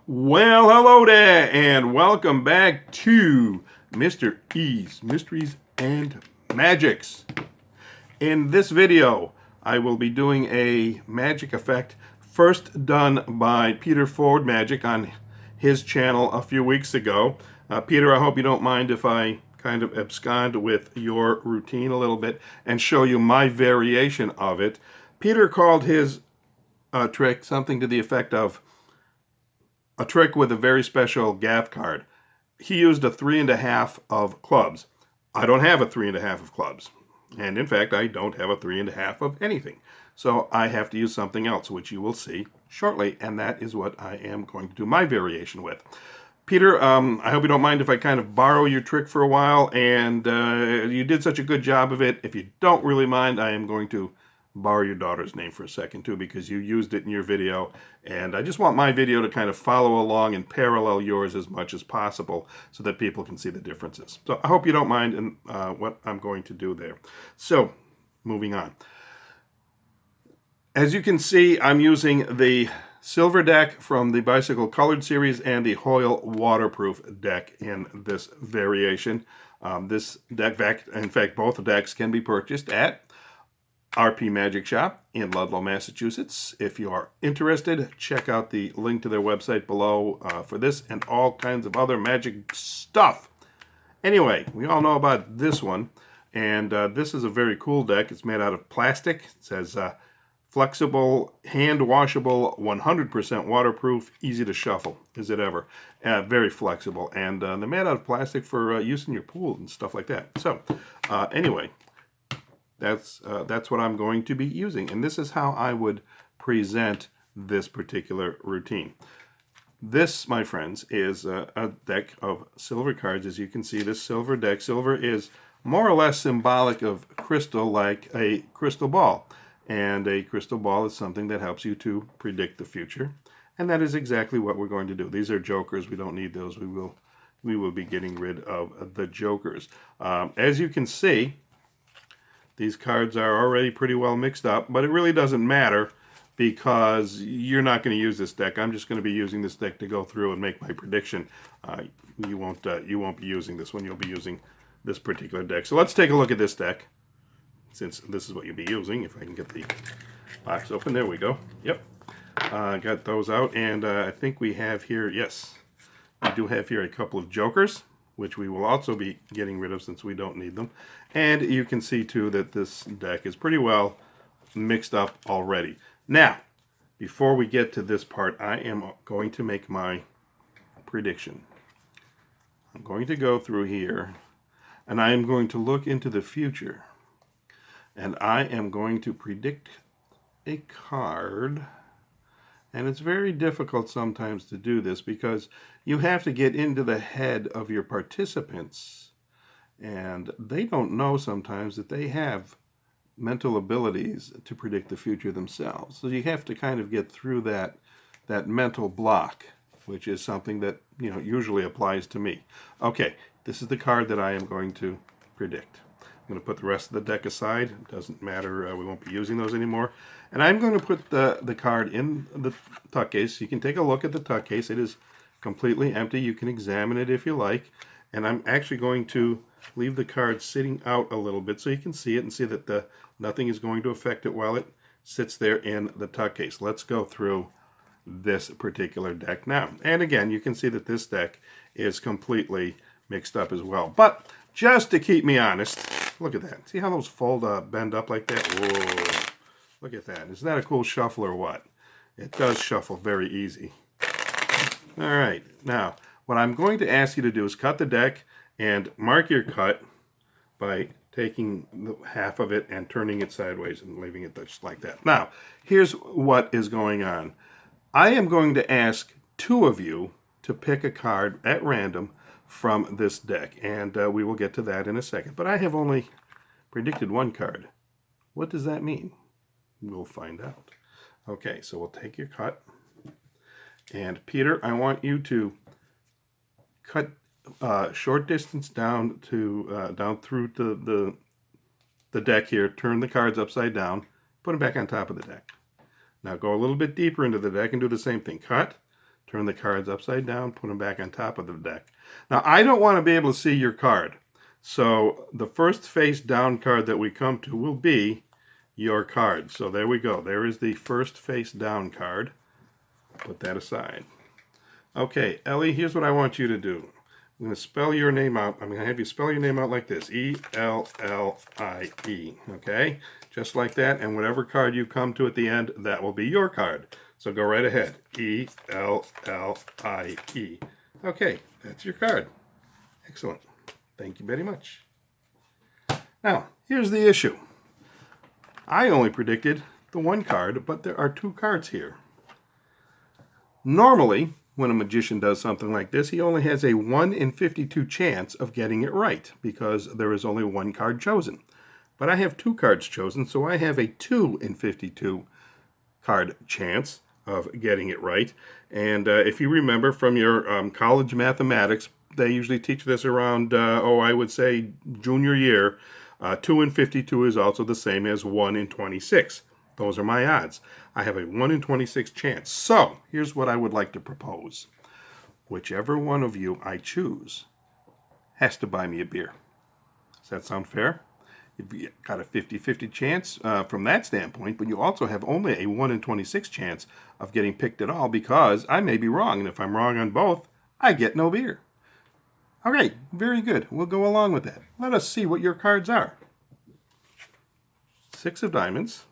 Well, hello there, and welcome back to Mr. E's Mysteries and Magics. In this video, I will be doing a magic effect first done by Peter Ford Magic on his channel a few weeks ago. Peter, I hope you don't mind if I kind of abscond with your routine a little bit and show you my variation of it. Peter called his trick something to the effect of a trick with a very special gaff card. He used a 3.5 of clubs. I don't have a 3.5 of clubs. And in fact, I don't have a 3.5 of anything. So I have to use something else, which you will see shortly. And that is what I am going to do my variation with. Peter, I hope you don't mind if I kind of borrow your trick for a while. And you did such a good job of it. If you don't really mind, I am going to borrow your daughter's name for a second too, because you used it in your video, and I just want my video to kind of follow along and parallel yours as much as possible so that people can see the differences. So I hope you don't mind in what I'm going to do there. So moving on. As you can see, I'm using the silver deck from the Bicycle Colored series and the Hoyle waterproof deck in this variation. This deck, in fact, both decks can be purchased at RP Magic Shop in Ludlow, Massachusetts. If you are interested, check out the link to their website below for this and all kinds of other magic stuff. Anyway, we all know about this one, and this is a very cool deck. It's made out of plastic. It says flexible, hand-washable, 100% waterproof, easy to shuffle. Is it ever? Very flexible, and they're made out of plastic for use in your pool and stuff like that. So, anyway, that's what I'm going to be using, and this is how I would present this particular routine. This, my friends, is a deck of silver cards. As you can see, this silver deck, silver is more or less symbolic of crystal, like a crystal ball. And a crystal ball is something that helps you to predict the future, and that is exactly what we're going to do. These are jokers. We don't need those. We will be getting rid of the jokers. As you can see, these cards are already pretty well mixed up, but it really doesn't matter because you're not going to use this deck. I'm just going to be using this deck to go through and make my prediction. You won't be using this one. You'll be using this particular deck. So let's take a look at this deck, since this is what you'll be using. If I can get the box open. There we go. Yep. Got those out, and I think we have here, yes, we do have here a couple of jokers, which we will also be getting rid of since we don't need them. And you can see, too, that this deck is pretty well mixed up already. Now, before we get to this part, I am going to make my prediction. I'm going to go through here, and I am going to look into the future. And I am going to predict a card. And it's very difficult sometimes to do this because you have to get into the head of your participants, and they don't know sometimes that they have mental abilities to predict the future themselves. So you have to kind of get through that mental block, which is something that, you know, usually applies to me. Okay, this is the card that I am going to predict. I'm going to put the rest of the deck aside. It doesn't matter. We won't be using those anymore. And I'm going to put the card in the tuck case. You can take a look at the tuck case. It is completely empty. You can examine it if you like. And I'm actually going to leave the card sitting out a little bit so you can see it and see that nothing is going to affect it while it sits there in the tuck case. Let's go through this particular deck now. And again, you can see that this deck is completely mixed up as well. But just to keep me honest, look at that. See how those bend up like that? Whoa. Look at that. Isn't that a cool shuffle or what? It does shuffle very easy. All right. Now, what I'm going to ask you to do is cut the deck and mark your cut by taking half of it and turning it sideways and leaving it just like that. Now, here's what is going on. I am going to ask two of you to pick a card at random from this deck, and we will get to that in a second. But I have only predicted one card. What does that mean? We'll find out. Okay, so we'll take your cut. And Peter, I want you to cut short distance down to down through the deck here. Turn the cards upside down. Put them back on top of the deck. Now go a little bit deeper into the deck and do the same thing. Cut, turn the cards upside down, put them back on top of the deck. Now, I don't want to be able to see your card. So the first face down card that we come to will be your card. So there we go. There is the first face down card. Put that aside. Okay, Ellie, here's what I want you to do. I'm going to spell your name out. I'm going to have you spell your name out like this. E-L-L-I-E. Okay? Just like that. And whatever card you come to at the end, that will be your card. So go right ahead. E-L-L-I-E. Okay, that's your card. Excellent. Thank you very much. Now, here's the issue. I only predicted the one card, but there are two cards here. Normally, when a magician does something like this, he only has a 1 in 52 chance of getting it right because there is only one card chosen. But I have two cards chosen, so I have a 2 in 52 card chance of getting it right. And if you remember from your college mathematics, they usually teach this around, I would say junior year. 2 in 52 is also the same as 1 in 26. Those are my odds. I have a 1 in 26 chance. So, here's what I would like to propose. Whichever one of you I choose has to buy me a beer. Does that sound fair? You've got a 50-50 chance from that standpoint, but you also have only a 1 in 26 chance of getting picked at all because I may be wrong, and if I'm wrong on both, I get no beer. All right, very good. We'll go along with that. Let us see what your cards are. 6 of diamonds.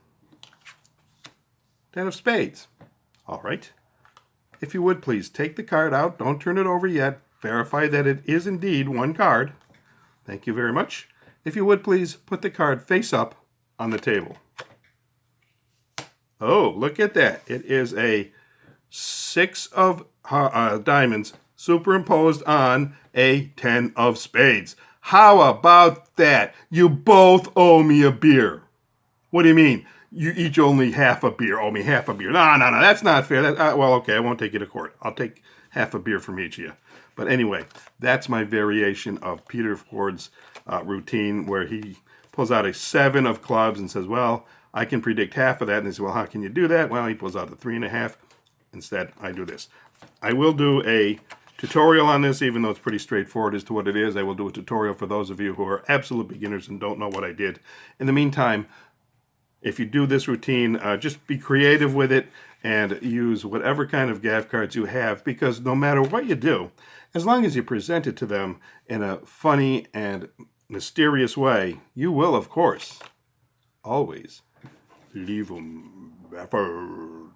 10 of spades. All right. If you would please take the card out. Don't turn it over yet. Verify that it is indeed one card. Thank you very much. If you would please put the card face up on the table. Oh, look at that. It is a 6 of diamonds superimposed on a 10 of spades. How about that? You both owe me a beer. What do you mean? You each only half a beer. Owe me half a beer. No, that's not fair. Well, okay, I won't take you to court. I'll take half a beer from each of you. But anyway, that's my variation of Peter Ford's routine where he pulls out a 7 of clubs and says, well, I can predict half of that. And he says, well, how can you do that? Well, he pulls out a 3.5. Instead, I do this. I will do a tutorial on this, even though it's pretty straightforward as to what it is. I will do a tutorial for those of you who are absolute beginners and don't know what I did. In the meantime, if you do this routine, just be creative with it and use whatever kind of gaff cards you have, because no matter what you do, as long as you present it to them in a funny and mysterious way, you will, of course, always leave them baffled.